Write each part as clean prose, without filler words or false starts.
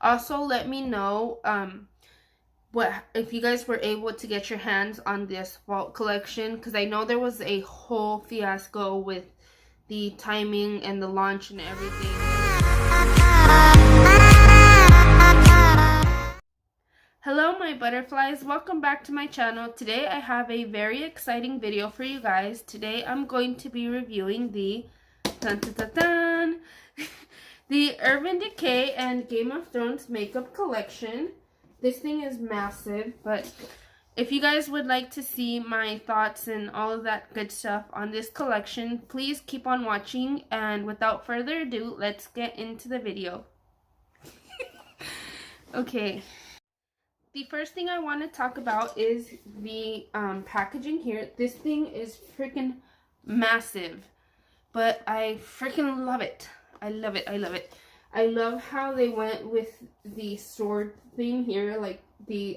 Also, let me know what if you guys were able to get your hands on this vault collection, because I know there was a whole fiasco with the timing and the launch and everything. Hello my butterflies, welcome back to my channel. Today I have a very exciting video for you guys. Today I'm going to be reviewing the the Urban Decay and Game of Thrones makeup collection. This thing is massive, but if you guys would like to see my thoughts and all of that good stuff on this collection, please keep on watching, and without further ado, let's get into the video. Okay. The first thing I want to talk about is the packaging here. This thing is freaking massive, but I freaking love it. I love it. I love it. I love how they went with the sword thing here, like the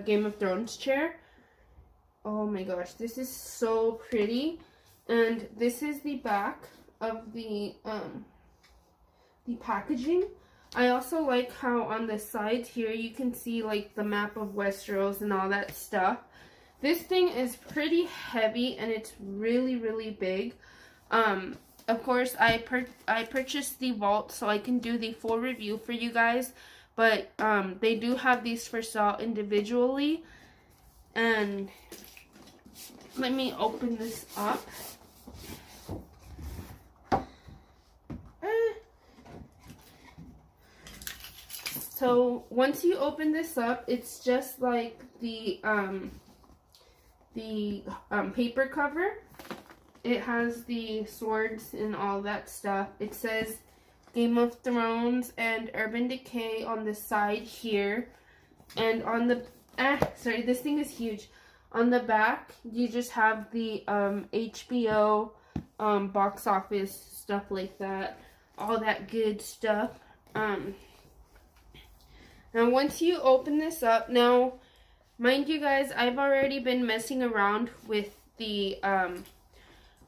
Game of Thrones chair. Oh my gosh, this is so pretty. And this is the back of the packaging. I also like how on the sides here you can see like the map of Westeros and all that stuff. This thing is pretty heavy and it's really, really big. Of course, I purchased the vault so I can do the full review for you guys. But they do have these for sale individually. And let me open this up. So once you open this up, it's just like the paper cover. It has the swords and all that stuff. It says Game of Thrones and Urban Decay on the side here. And on the sorry, this thing is huge. On the back, you just have the HBO box office stuff like that. All that good stuff. Now once you open this up, now mind you guys, I've already been messing around with the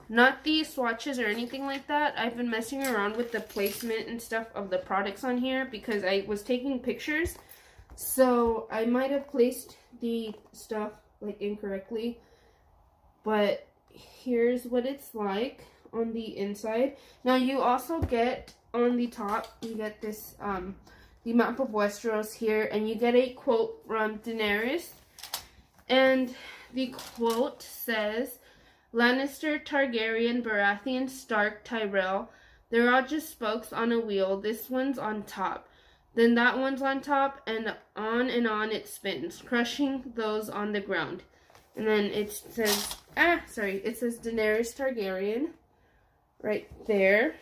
not the swatches or anything like that. I've been messing around with the placement and stuff of the products on here because I was taking pictures. So I might have placed the stuff like incorrectly. But here's what it's like on the inside. Now you also get on the top, you get this the map of Westeros here, and you get a quote from Daenerys. And the quote says, Lannister, Targaryen, Baratheon, Stark, Tyrell, they're all just spokes on a wheel. This one's on top. Then that one's on top, and on it spins, crushing those on the ground. And then it says, it says Daenerys Targaryen right there.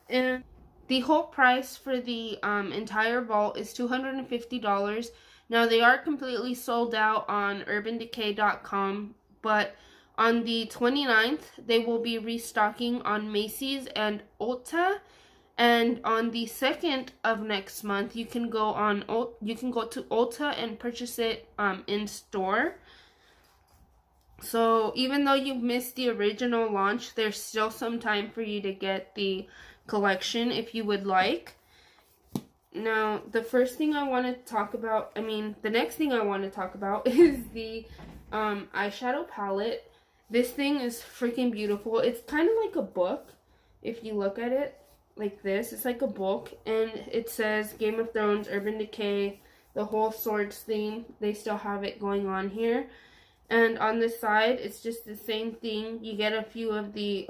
And the whole price for the entire vault is $250. Now, they are completely sold out on urbandecay.com, but on the 29th, they will be restocking on Macy's and Ulta. And on the 2nd of next month, you can go to Ulta and purchase it in store. So even though you missed the original launch, there's still some time for you to get the collection if you would like. Now, the first thing I want to talk about, the next thing I want to talk about is the eyeshadow palette. This thing is freaking beautiful. It's kind of like a book if you look at it like this. It's like a book, and it says Game of Thrones, Urban Decay, the whole swords theme. They still have it going on here. And on this side, it's just the same thing. You get a few of the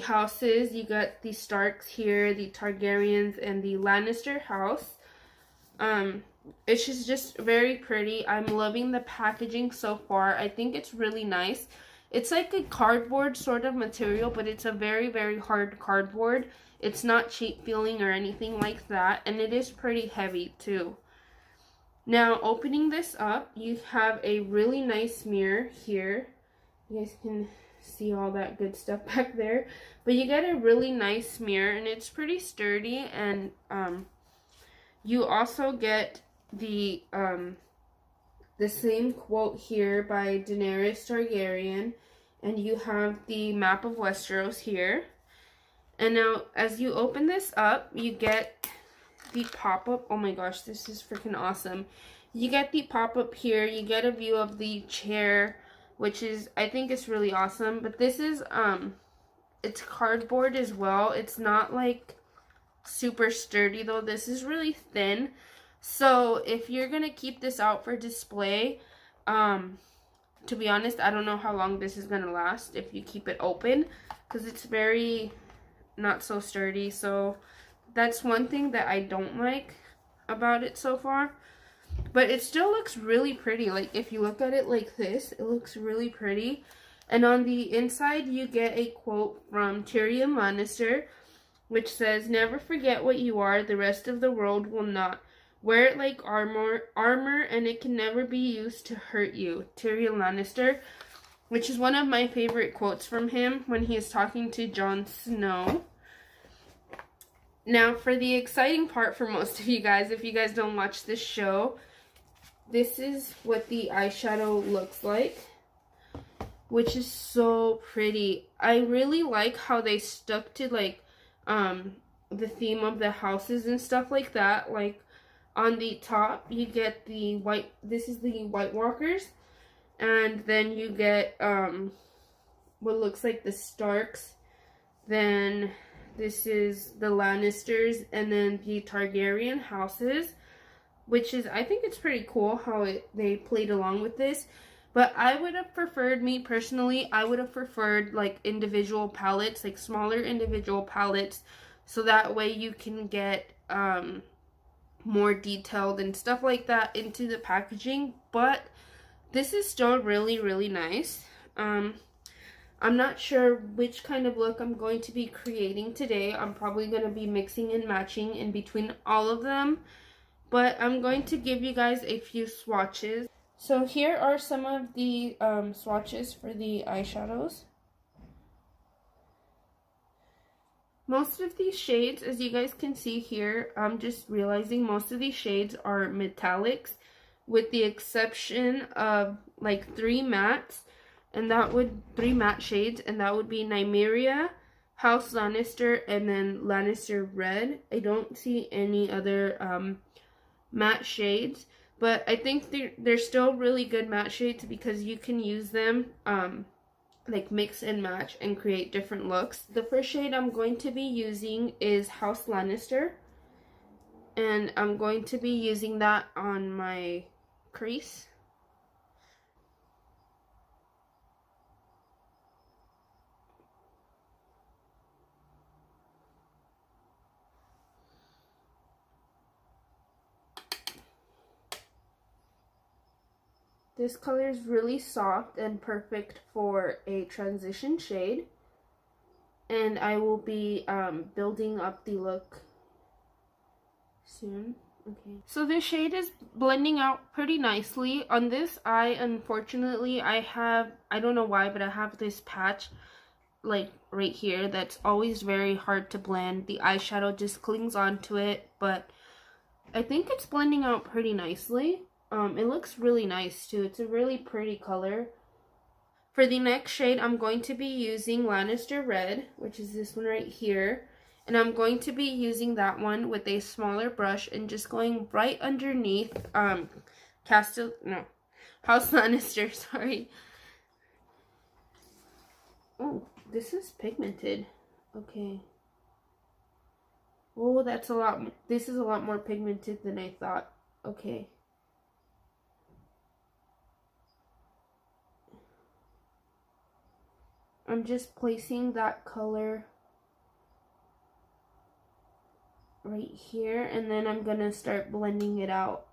houses. You got the Starks here, the Targaryens, and the Lannister house. It's just very pretty. I'm loving the packaging so far. I think it's really nice. It's like a cardboard sort of material, but it's a very, very hard cardboard. It's not cheap feeling or anything like that, and it is pretty heavy too. Now, opening this up, you have a really nice mirror here. You guys can see all that good stuff back there, but you get a really nice mirror, and it's pretty sturdy. And you also get the same quote here by Daenerys Targaryen, and you have the map of Westeros here. And now as you open this up, you get the pop-up. Oh my gosh, this is freaking awesome. You get the pop-up here. You get a view of the chair, which is, I think it's really awesome. But this is, it's cardboard as well. It's not like super sturdy though. This is really thin. So if you're gonna keep this out for display, to be honest, I don't know how long this is gonna last if you keep it open, because it's very not so sturdy. So that's one thing that I don't like about it so far. But it still looks really pretty. Like if you look at it like this, it looks really pretty. And on the inside you get a quote from Tyrion Lannister, which says, "Never forget what you are, the rest of the world will not. Wear it like armor, and it can never be used to hurt you." Tyrion Lannister, which is one of my favorite quotes from him when he is talking to Jon Snow. Now, for the exciting part for most of you guys, if you guys don't watch this show, this is what the eyeshadow looks like, which is so pretty. I really like how they stuck to, like, the theme of the houses and stuff like that. Like, on the top, you get the white, this is the White Walkers, and then you get, what looks like the Starks, then this is the Lannisters, and then the Targaryen houses, which is, I think it's pretty cool how they played along with this. But I would have preferred, me personally, I would have preferred like individual palettes, like smaller individual palettes, so that way you can get more detailed and stuff like that into the packaging. But this is still really, really nice. I'm not sure which kind of look I'm going to be creating today. I'm probably going to be mixing and matching in between all of them. But I'm going to give you guys a few swatches. So here are some of the swatches for the eyeshadows. Most of these shades, as you guys can see here, I'm just realizing most of these shades are metallics, with the exception of like three matte shades, and that would be Nymeria, House Lannister, and then Lannister Red. I don't see any other matte shades, but I think they're still really good matte shades because you can use them like mix and match and create different looks. The first shade I'm going to be using is House Lannister, and I'm going to be using that on my crease. This color is really soft and perfect for a transition shade, and I will be building up the look soon. Okay, so this shade is blending out pretty nicely. On this eye, unfortunately, I don't know why, but I have this patch like right here that's always very hard to blend. The eyeshadow just clings onto it, but I think it's blending out pretty nicely. It looks really nice too. It's a really pretty color. For the next shade, I'm going to be using Lannister Red, which is this one right here. And I'm going to be using that one with a smaller brush and just going right underneath House Lannister, sorry. Oh, this is pigmented. Okay. Oh, this is a lot more pigmented than I thought. Okay. I'm just placing that color right here, and then I'm gonna start blending it out.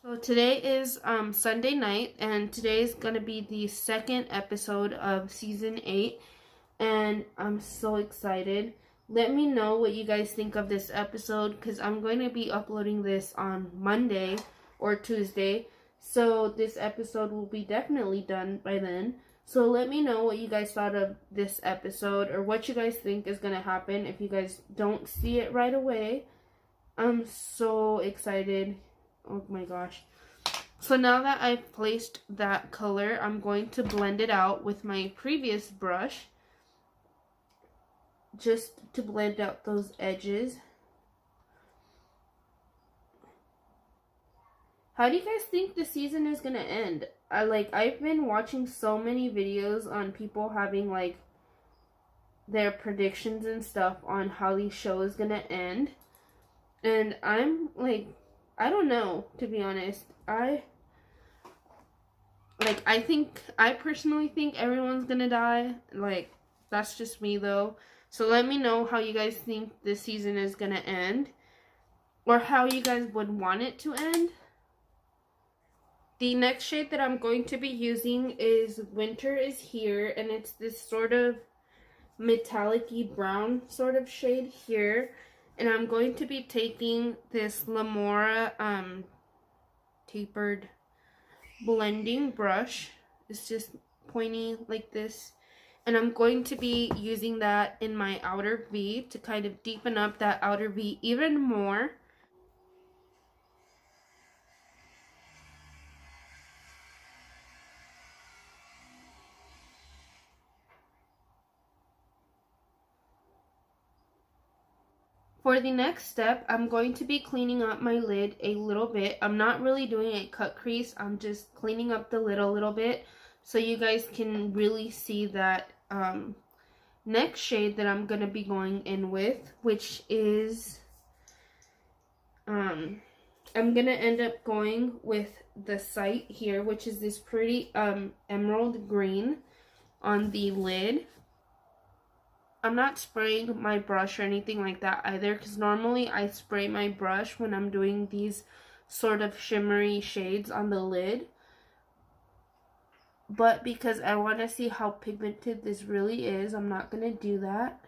So today is Sunday night, and today is gonna be the second episode of season 8, and I'm so excited. Let me know what you guys think of this episode, because I'm going to be uploading this on Monday or Tuesday, so this episode will be definitely done by then. So let me know what you guys thought of this episode, or what you guys think is going to happen if you guys don't see it right away. I'm so excited. Oh my gosh. So now that I've placed that color, I'm going to blend it out with my previous brush, just to blend out those edges. How do you guys think the season is gonna end? I've been watching so many videos on people having like their predictions and stuff on how the show is gonna end. And I'm like, I don't know, to be honest. I personally think everyone's gonna die. Like, that's just me though. So let me know how you guys think this season is gonna end, or how you guys would want it to end. The next shade that I'm going to be using is Winter is Here, and it's this sort of metallic-y brown sort of shade here. And I'm going to be taking this Lamora tapered blending brush. It's just pointy like this. And I'm going to be using that in my outer V to kind of deepen up that outer V even more. For the next step, I'm going to be cleaning up my lid a little bit. I'm not really doing a cut crease. I'm just cleaning up the lid a little bit so you guys can really see that next shade that I'm going to be going in with, which is, I'm going to end up going with the Sight here, which is this pretty emerald green on the lid. I'm not spraying my brush or anything like that either, because normally I spray my brush when I'm doing these sort of shimmery shades on the lid. But because I want to see how pigmented this really is, I'm not going to do that.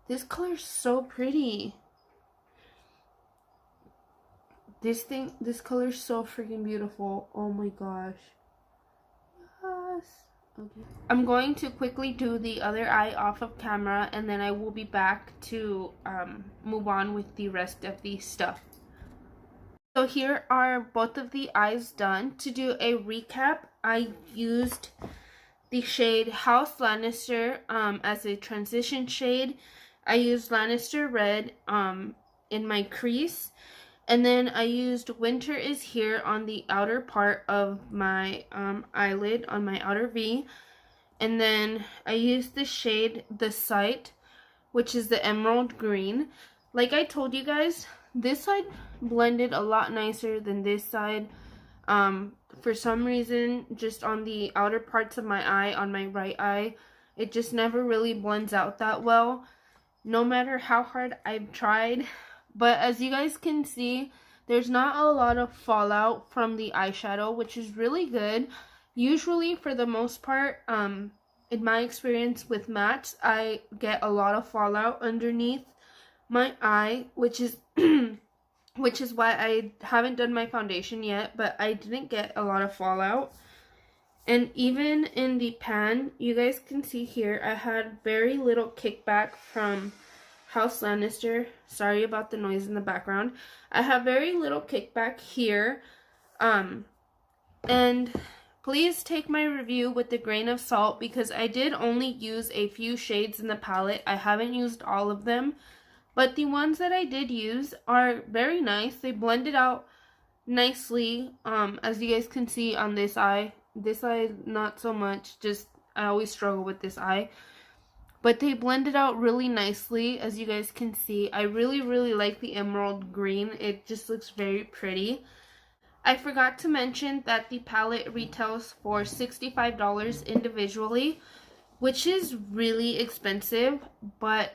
This color is so pretty. This color is so freaking beautiful. Oh my gosh. Yes. Okay. I'm going to quickly do the other eye off of camera, and then I will be back to move on with the rest of the stuff. So here are both of the eyes done. To do a recap, I used the shade House Lannister as a transition shade. I used Lannister Red in my crease. And then I used Winter is Here on the outer part of my eyelid, on my outer V. And then I used the shade The Sight, which is the emerald green. Like I told you guys, this side blended a lot nicer than this side. For some reason, just on the outer parts of my eye, on my right eye, it just never really blends out that well, no matter how hard I've tried. But as you guys can see, there's not a lot of fallout from the eyeshadow, which is really good. Usually, for the most part, in my experience with mattes, I get a lot of fallout underneath my eye, which is which is why I haven't done my foundation yet, but I didn't get a lot of fallout. And even in the pan, you guys can see here, I had very little kickback from House Lannister. Sorry about the noise in the background. I have very little kickback here. And please take my review with a grain of salt, because I did only use a few shades in the palette. I haven't used all of them. But the ones that I did use are very nice. They blended out nicely. As you guys can see on this eye. This eye, not so much. Just, I always struggle with this eye. But they blended out really nicely, as you guys can see. I really, really like the emerald green. It just looks very pretty. I forgot to mention that the palette retails for $65 individually, which is really expensive. But,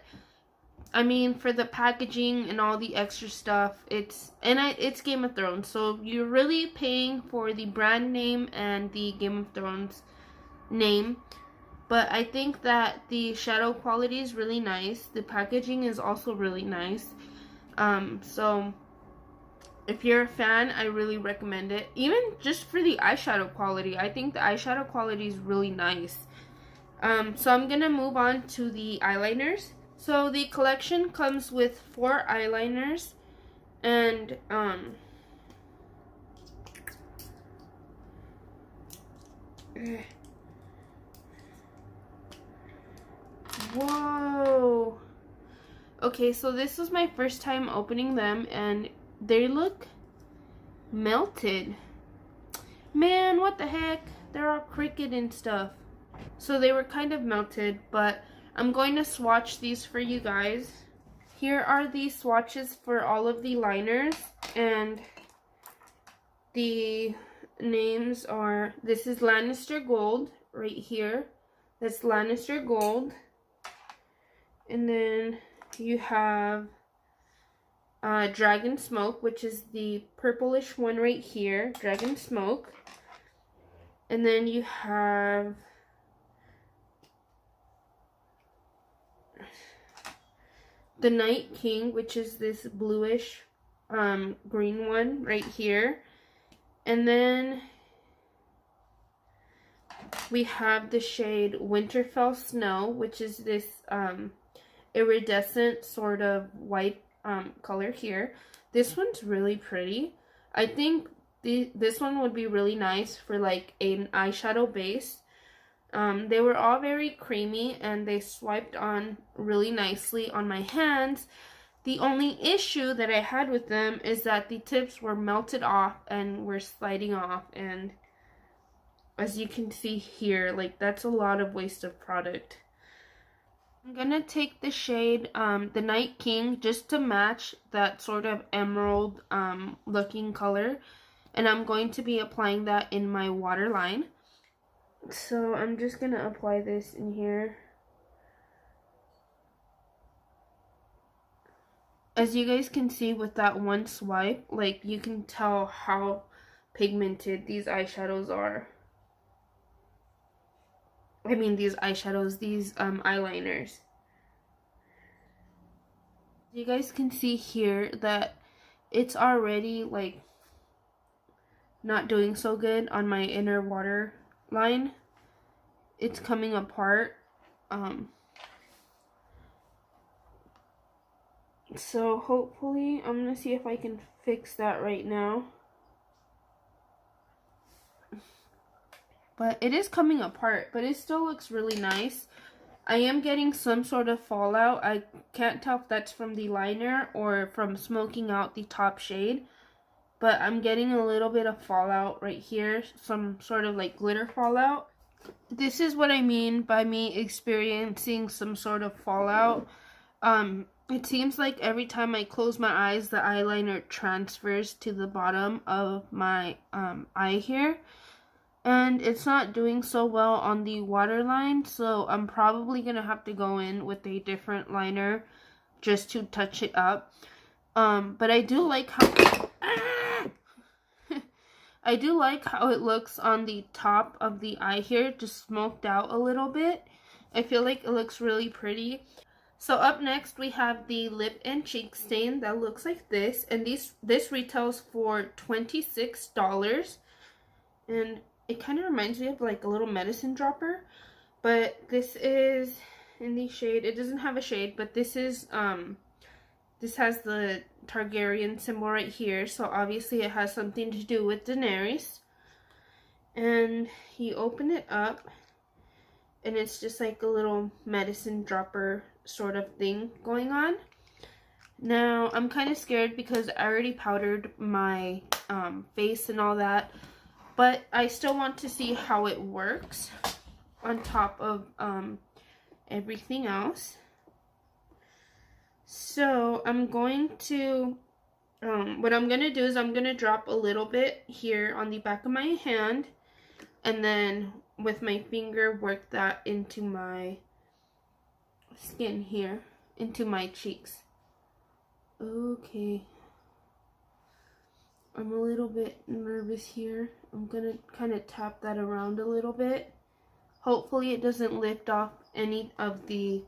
I mean, for the packaging and all the extra stuff, it's Game of Thrones. So, you're really paying for the brand name and the Game of Thrones name. But I think that the shadow quality is really nice. The packaging is also really nice. So if you're a fan, I really recommend it. Even just for the eyeshadow quality. I think the eyeshadow quality is really nice. So I'm going to move on to the eyeliners. So the collection comes with 4 eyeliners. And whoa. Okay, so this was my first time opening them, and they look melted. Man, what the heck? They're all crooked and stuff. So they were kind of melted, but I'm going to swatch these for you guys. Here are the swatches for all of the liners, and the names are, this is Lannister Gold right here. That's Lannister Gold. And then you have Dragon Smoke, which is the purplish one right here, Dragon Smoke. And then you have the Night King, which is this bluish green one right here. And then we have the shade Winterfell Snow, which is this iridescent sort of white color here. This one's really pretty. I think this one would be really nice for like an eyeshadow base. They were all very creamy and they swiped on really nicely on my hands. The only issue that I had with them is that the tips were melted off and were sliding off, and as you can see here, like, that's a lot of waste of product. I'm gonna take the shade the Night King just to match that sort of emerald looking color, and I'm going to be applying that in my waterline. So I'm just gonna apply this in here. As you guys can see with that one swipe, like, you can tell how pigmented these eyeshadows are. I mean, these eyeshadows, these eyeliners. You guys can see here that it's already, like, not doing so good on my inner water line. It's coming apart. So hopefully, I'm gonna see if I can fix that right now. But it is coming apart, but it still looks really nice. I am getting some sort of fallout. I can't tell if that's from the liner or from smoking out the top shade. But I'm getting a little bit of fallout right here. Some sort of like glitter fallout. This is what I mean by me experiencing some sort of fallout. It seems like every time I close my eyes, the eyeliner transfers to the bottom of my eye here. And it's not doing so well on the waterline, so I'm probably going to have to go in with a different liner just to touch it up. But I do like how I do like how it looks on the top of the eye here, just smoked out a little bit. I feel like it looks really pretty. So up next we have the lip and cheek stain that looks like this, and this retails for $26, and it kind of reminds me of like a little medicine dropper. But this is in the shade, it doesn't have a shade, but this is this has the Targaryen symbol right here, so obviously it has something to do with Daenerys. And you open it up and it's just like a little medicine dropper sort of thing going on. Now I'm kind of scared because I already powdered my face and all that, but I still want to see how it works on top of everything else. So I'm going to what I'm going to do is I'm going to drop a little bit here on the back of my hand, and then with my finger work that into my skin here, into my cheeks. Okay. I'm a little bit nervous here. I'm going to kind of tap that around a little bit. Hopefully it doesn't lift off any of the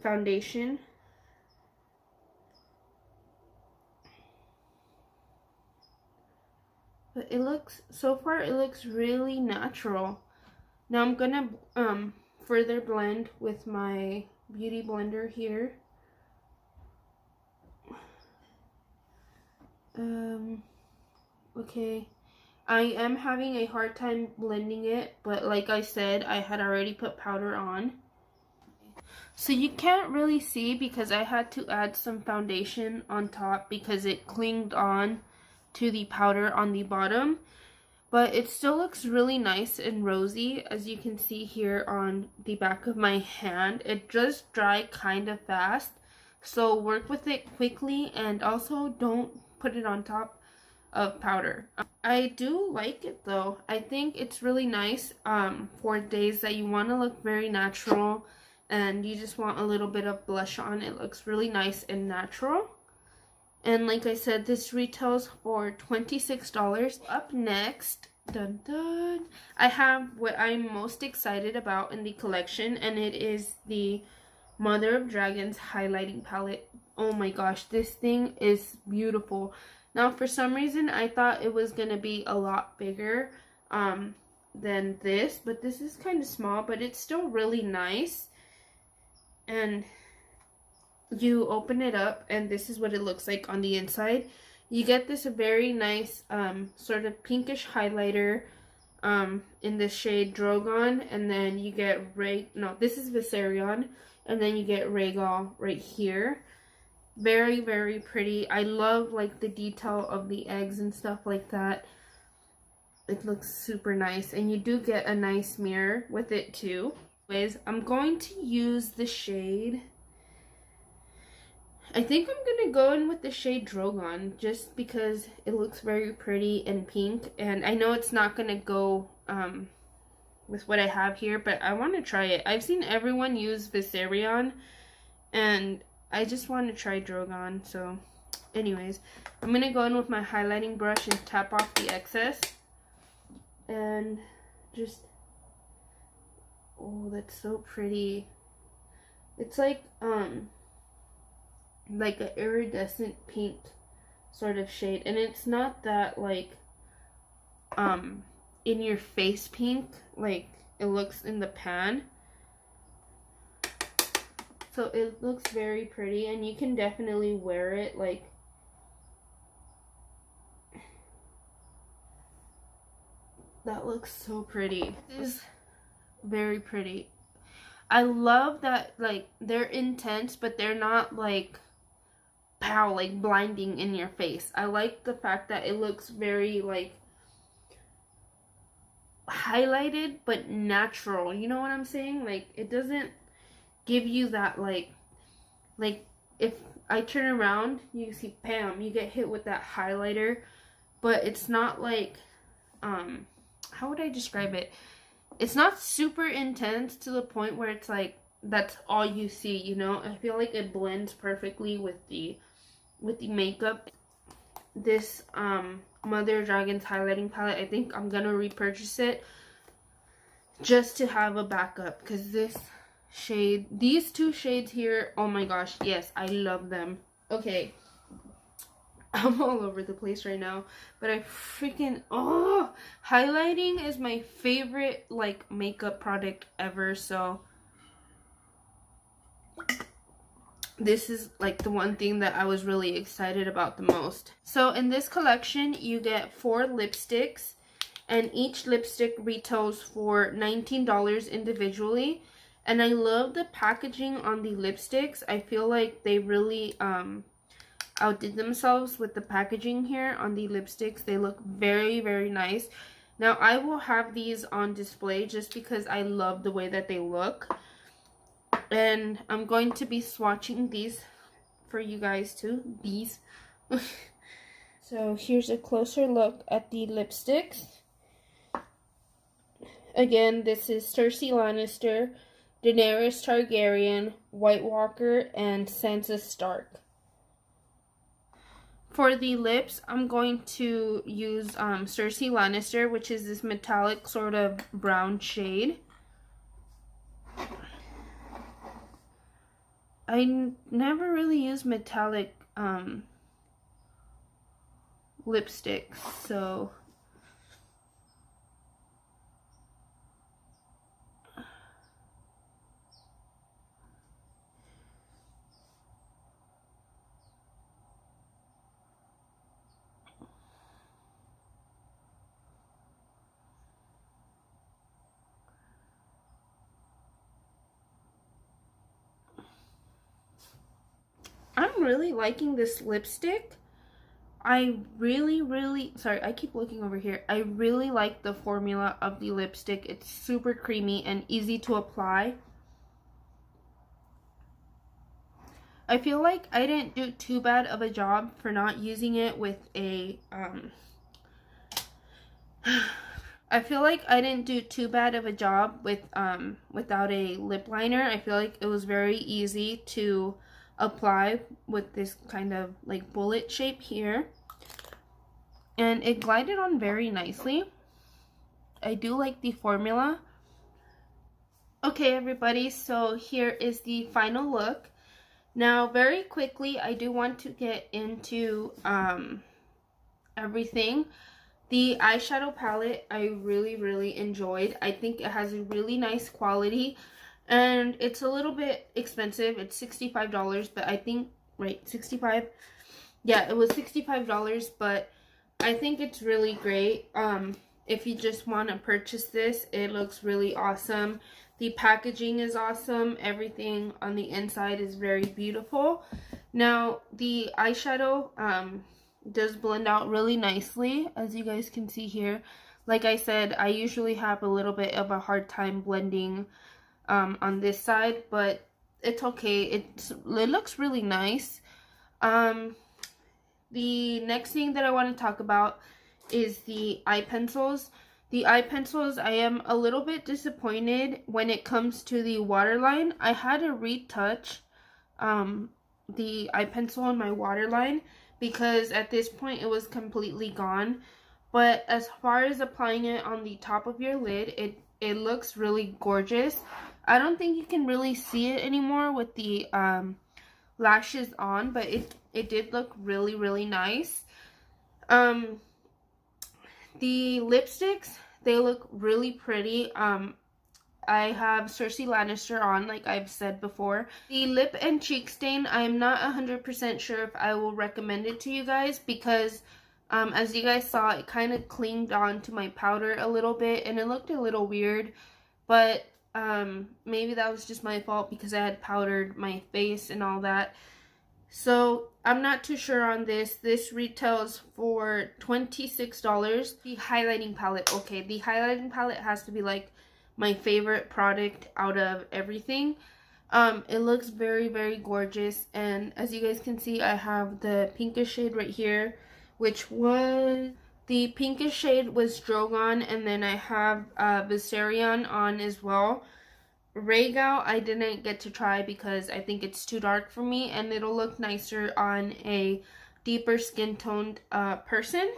foundation. But it looks, so far it looks really natural. Now I'm gonna further blend with my beauty blender here. Okay. I am having a hard time blending it, but like I said, I had already put powder on. So you can't really see because I had to add some foundation on top because it clinged on to the powder on the bottom. But it still looks really nice and rosy, as you can see here on the back of my hand. It does dry kind of fast, so work with it quickly, and also don't put it on top of powder. I do like it though. I think it's really nice for days that you want to look very natural and you just want a little bit of blush on. It looks really nice and natural. And like I said, this retails for $26. Up next, dun dun, I have what I'm most excited about in the collection, and it is the Mother of Dragons highlighting palette. Oh my gosh, this thing is beautiful. Now, for some reason, I thought it was going to be a lot bigger than this, but this is kind of small, but it's still really nice. And you open it up, and this is what it looks like on the inside. You get this very nice sort of pinkish highlighter in the shade Drogon, and then you get this is Viserion, and then you get Rhaegal right here. Very, very pretty. I love like the detail of the eggs and stuff like that. It looks super nice, and you do get a nice mirror with it too. Anyways, I'm going to use the shade, I think I'm going to go in with the shade Drogon, just because it looks very pretty and pink. And I know it's not going to go with what I have here, but I want to try it. I've seen everyone use Viserion, and I just want to try Drogon. So anyways, I'm going to go in with my highlighting brush and tap off the excess. And just, oh, that's so pretty. It's like an iridescent pink sort of shade, and it's not that like in your face pink like it looks in the pan. So it looks very pretty, and you can definitely wear it like that. Looks so pretty. This is very pretty. I love that like they're intense, but they're not like pow, like blinding in your face. I like the fact that it looks very like highlighted but natural. You know what I'm saying? Like it doesn't give you that like if I turn around, you see Pam, you get hit with that highlighter, but it's not like how would I describe it? It's not super intense to the point where it's like that's all you see, you know? I feel like it blends perfectly with the makeup. This Mother of Dragons highlighting palette, I think I'm gonna repurchase it just to have a backup, because this shade, these two shades here, oh my gosh, yes, I love them. Okay, I'm all over the place right now, but I freaking, highlighting is my favorite like makeup product ever. So this is like the one thing that I was really excited about the most. So in this collection, you get 4 lipsticks, and each lipstick retails for $19 individually. And I love the packaging on the lipsticks. I feel like they really outdid themselves with the packaging here on the lipsticks. They look very, very nice. Now I will have these on display just because I love the way that they look. And I'm going to be swatching these for you guys too. These. So here's a closer look at the lipsticks. Again, this is Cersei Lannister, Daenerys Targaryen, White Walker, and Sansa Stark. For the lips, I'm going to use Cersei Lannister, which is this metallic sort of brown shade. I never really use metallic lipsticks, so I'm really liking this lipstick. I really, sorry, I keep looking over here. I really like the formula of the lipstick. It's super creamy and easy to apply. I feel like I didn't do too bad of a job for not using it with a, I feel like I didn't do too bad of a job with, without a lip liner. I feel like it was very easy to apply with this kind of like bullet shape here. And it glided on very nicely. I do like the formula. Okay, everybody, so here is the final look. Now, very quickly, I do want to get into everything. The eyeshadow palette, I really enjoyed. I think it has a really nice quality, and it's a little bit expensive. It's $65, but I think, right, 65? Yeah, it was $65, but I think it's really great. If you just want to purchase this, it looks really awesome. The packaging is awesome. Everything on the inside is very beautiful. Now, the eyeshadow does blend out really nicely, as you guys can see here. Like I said, I usually have a little bit of a hard time blending on this side, but it's okay. It looks really nice. The next thing that I want to talk about is the eye pencils. The eye pencils, I am a little bit disappointed when it comes to the waterline. I had to retouch the eye pencil on my waterline because at this point it was completely gone. But as far as applying it on the top of your lid, it looks really gorgeous. I don't think you can really see it anymore with the lashes on, but it did look really nice. The lipsticks, they look really pretty. I have Cersei Lannister on, like I've said before. The lip and cheek stain, I'm not 100% sure if I will recommend it to you guys because as you guys saw, it kind of clinged on to my powder a little bit and it looked a little weird. But maybe that was just my fault because I had powdered my face and all that. So I'm not too sure on this. This retails for $26. The highlighting palette. Okay, the highlighting palette has to be like my favorite product out of everything. It looks very gorgeous, and as you guys can see, I have the pinkish shade right here, which was the pinkish shade was Drogon, and then I have Viserion on as well. Raygow I didn't get to try because I think it's too dark for me, and it'll look nicer on a deeper skin toned person.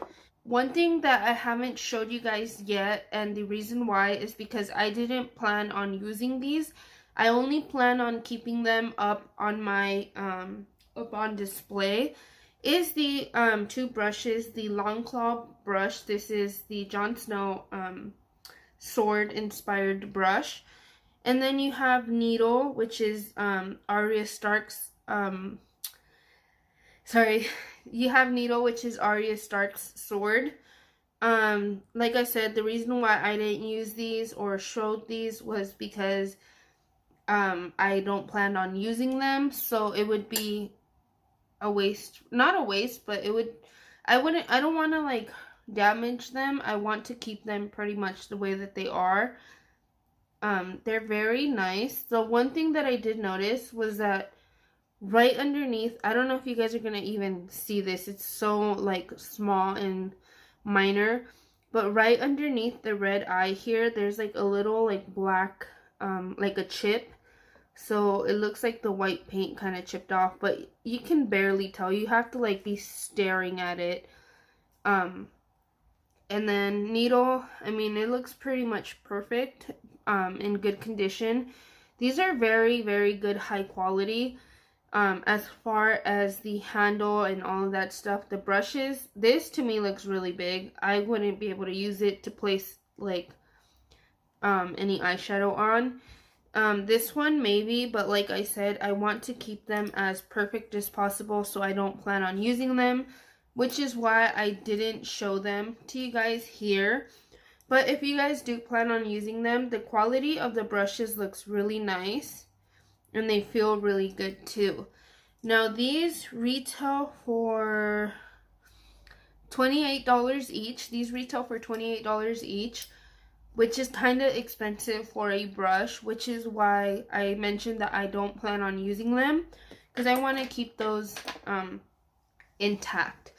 One thing that I haven't showed you guys yet, and the reason why is because I didn't plan on using these. I only plan on keeping them up on my up on display, is the two brushes. The Long Claw brush, this is the Jon Snow sword inspired brush. And then you have Needle, which is Arya Stark's, you have Needle, which is Arya Stark's sword. Like I said, the reason why I didn't use these or showed these was because I don't plan on using them, so it would be a waste, not a waste, but it would, I don't want to like damage them. I want to keep them pretty much the way that they are. They're very nice. The one thing that I did notice was that right underneath, I don't know if you guys are gonna even see this, it's so like small and minor, but right underneath the red eye here, there's like a little like black, like a chip. So it looks like the white paint kind of chipped off, but you can barely tell. You have to like be staring at it. And then Needle, I mean, it looks pretty much perfect. In good condition. These are very good high quality. As far as the handle and all of that stuff, the brushes, this to me looks really big. I wouldn't be able to use it to place like any eyeshadow on. This one maybe, but like I said, I want to keep them as perfect as possible, so I don't plan on using them, which is why I didn't show them to you guys here. But if you guys do plan on using them, the quality of the brushes looks really nice. And they feel really good too. Now these retail for $28 each. These retail for $28 each, which is kind of expensive for a brush, which is why I mentioned that I don't plan on using them, because I want to keep those intact.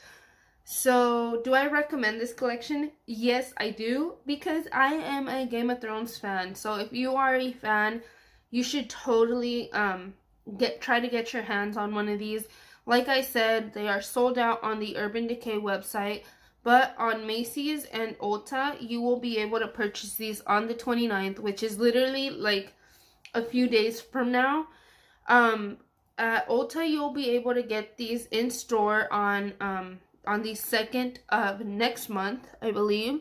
So, do I recommend this collection? Yes, I do, because I am a Game of Thrones fan. So, if you are a fan, you should totally try to get your hands on one of these. Like I said, they are sold out on the Urban Decay website, but on Macy's and Ulta, you will be able to purchase these on the 29th, which is literally like a few days from now. At Ulta, you'll be able to get these in store on the 2nd of next month, I believe.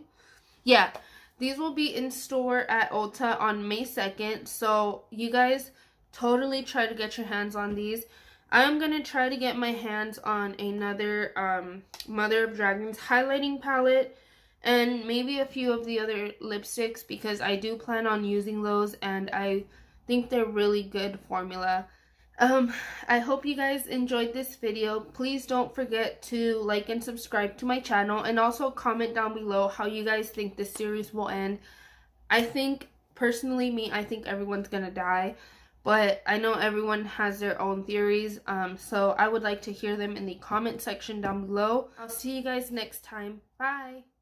Yeah, these will be in store at Ulta on May 2nd. So you guys totally try to get your hands on these. I'm going to try to get my hands on another Mother of Dragons highlighting palette and maybe a few of the other lipsticks, because I do plan on using those and I think they're really good formula. I hope you guys enjoyed this video. Please don't forget to like and subscribe to my channel, and also comment down below how you guys think this series will end. I think, personally, I think everyone's gonna die, but I know everyone has their own theories, so I would like to hear them in the comment section down below. I'll see you guys next time. Bye!